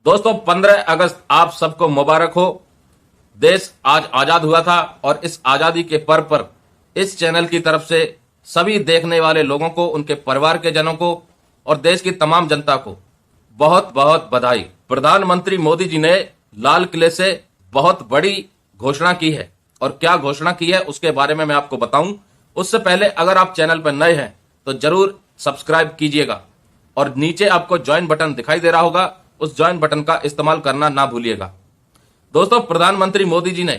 दोस्तों 15 अगस्त आप सबको मुबारक हो। देश आज आजाद हुआ था और इस आजादी के पर्व पर इस चैनल की तरफ से सभी देखने वाले लोगों को, उनके परिवार के जनों को और देश की तमाम जनता को बहुत बहुत बधाई। प्रधानमंत्री मोदी जी ने लाल किले से बहुत बड़ी घोषणा की है और क्या घोषणा की है उसके बारे में मैं आपको बताऊं। उससे पहले अगर आप चैनल पर नए हैं तो जरूर सब्सक्राइब कीजिएगा और नीचे आपको ज्वाइन बटन दिखाई दे रहा होगा, उस ज्वाइन बटन का इस्तेमाल करना ना भूलिएगा। दोस्तों प्रधानमंत्री मोदी जी ने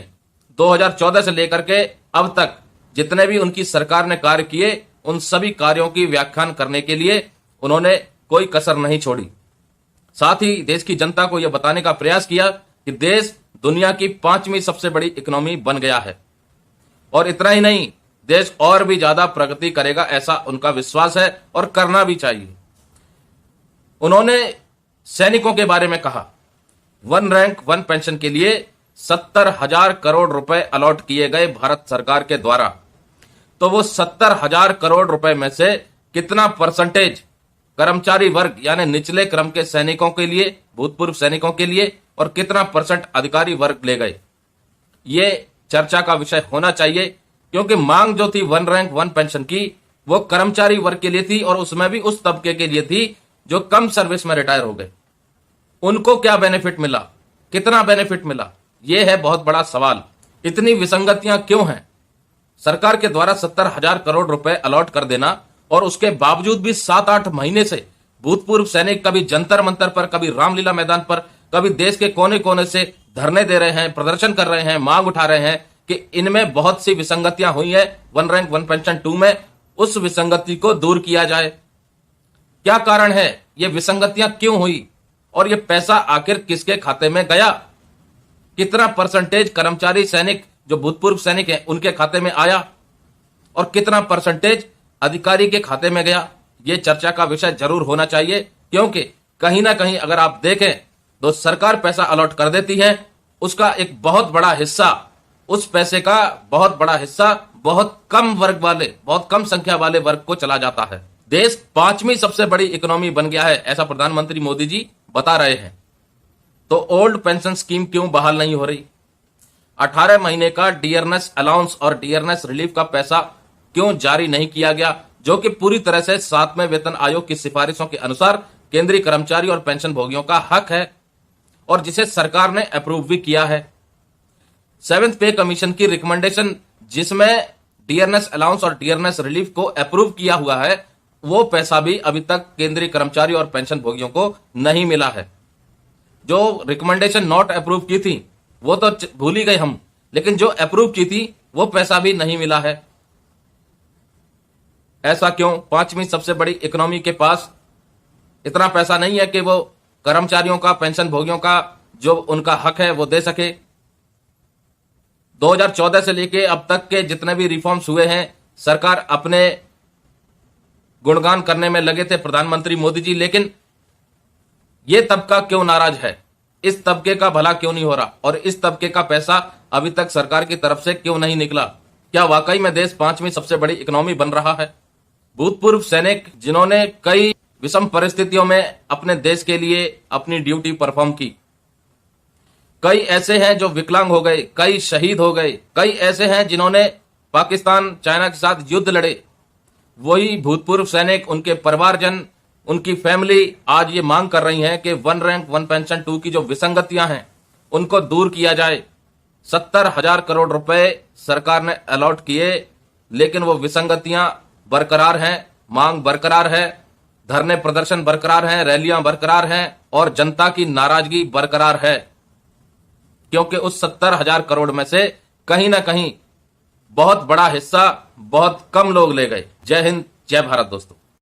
2014 से लेकर के अब तक जितने भी उनकी सरकार ने कार्य किए, उन सभी कार्यों की व्याख्यान करने के लिए उन्होंने कोई कसर नहीं छोड़ी। साथ ही देश की जनता को यह बताने का प्रयास किया कि देश दुनिया की 5वीं सबसे बड़ी इकोनॉमी बन गया है और इतना ही नहीं, देश और भी ज्यादा प्रगति करेगा, ऐसा उनका विश्वास है और करना भी चाहिए। उन्होंने सैनिकों के बारे में कहा, वन रैंक वन पेंशन के लिए 70,000 करोड़ रुपए अलॉट किए गए भारत सरकार के द्वारा। तो वो 70,000 करोड़ रुपए में से कितना परसेंटेज कर्मचारी वर्ग यानी निचले क्रम के सैनिकों के लिए, भूतपूर्व सैनिकों के लिए, और कितना परसेंट अधिकारी वर्ग ले गए, ये चर्चा का विषय होना चाहिए। क्योंकि मांग जो थी वन रैंक वन पेंशन की, वो कर्मचारी वर्ग के लिए थी और उसमें भी उस तबके के लिए थी जो कम सर्विस में रिटायर हो गए। उनको क्या बेनिफिट मिला, कितना बेनिफिट मिला, यह है बहुत बड़ा सवाल। इतनी विसंगतियां क्यों हैं? सरकार के द्वारा 70,000 करोड़ रुपए अलॉट कर देना और उसके बावजूद भी 7-8 महीने से भूतपूर्व सैनिक कभी जंतर मंतर पर, कभी रामलीला मैदान पर, कभी देश के कोने कोने से धरने दे रहे हैं, प्रदर्शन कर रहे हैं, मांग उठा रहे हैं कि इनमें बहुत सी विसंगतियां हुई है वन रैंक वन पेंशन 2 में, उस विसंगति को दूर किया जाए। क्या कारण है, ये विसंगतियां क्यों हुई और ये पैसा आखिर किसके खाते में गया? कितना परसेंटेज कर्मचारी सैनिक जो भूतपूर्व सैनिक हैं उनके खाते में आया और कितना परसेंटेज अधिकारी के खाते में गया? ये चर्चा का विषय जरूर होना चाहिए। क्योंकि कहीं ना कहीं अगर आप देखें तो सरकार पैसा अलॉट कर देती है, उसका एक बहुत बड़ा हिस्सा, उस पैसे का बहुत बड़ा हिस्सा बहुत कम वर्ग वाले, बहुत कम संख्या वाले वर्ग को चला जाता है। देश 5वीं सबसे बड़ी इकोनॉमी बन गया है, ऐसा प्रधानमंत्री मोदी जी बता रहे हैं। तो ओल्ड पेंशन स्कीम क्यों बहाल नहीं हो रही? 18 महीने का डियरनेस अलाउंस और डियरनेस रिलीफ का पैसा क्यों जारी नहीं किया गया, जो कि पूरी तरह से 7वें वेतन आयोग की सिफारिशों के अनुसार केंद्रीय कर्मचारी और पेंशन भोगियों का हक है और जिसे सरकार ने अप्रूव भी किया है। 7th पे कमीशन की रिकमेंडेशन जिसमें डियरनेस अलाउंस और डियरनेस रिलीफ को अप्रूव किया हुआ है, वो पैसा भी अभी तक केंद्रीय कर्मचारी और पेंशन भोगियों को नहीं मिला है। जो रिकमेंडेशन नॉट अप्रूव की थी वो तो भूल ही गए हम, लेकिन जो अप्रूव की थी वो पैसा भी नहीं मिला है। ऐसा क्यों? 5वीं सबसे बड़ी इकोनॉमी के पास इतना पैसा नहीं है कि वो कर्मचारियों का, पेंशन भोगियों का जो उनका हक है वो दे सके। 2014 से लेके अब तक के जितने भी रिफॉर्म्स हुए हैं, सरकार अपने गुणगान करने में लगे थे प्रधानमंत्री मोदी जी, लेकिन ये तबका क्यों नाराज है? इस तबके का भला क्यों नहीं हो रहा और इस तबके का पैसा अभी तक सरकार की तरफ से क्यों नहीं निकला? क्या वाकई में देश 5वीं सबसे बड़ी इकोनॉमी बन रहा है? भूतपूर्व सैनिक जिन्होंने कई विषम परिस्थितियों में अपने देश के लिए अपनी ड्यूटी परफॉर्म की, कई ऐसे हैं जो विकलांग हो गए, कई शहीद हो गए, कई ऐसे हैं जिन्होंने पाकिस्तान, चाइना के साथ युद्ध लड़े। वही भूतपूर्व सैनिक, उनके परिवारजन, उनकी फैमिली आज ये मांग कर रही हैं कि वन रैंक वन पेंशन 2 की जो विसंगतियां हैं उनको दूर किया जाए। 70,000 करोड़ रुपए सरकार ने अलॉट किए, लेकिन वो विसंगतियां बरकरार हैं, मांग बरकरार है, धरने प्रदर्शन बरकरार हैं, रैलियां बरकरार हैं और जनता की नाराजगी बरकरार है। क्योंकि उस 70,000 करोड़ में से कहीं ना कहीं बहुत बड़ा हिस्सा बहुत कम लोग ले गए। जय हिंद, जय भारत दोस्तों।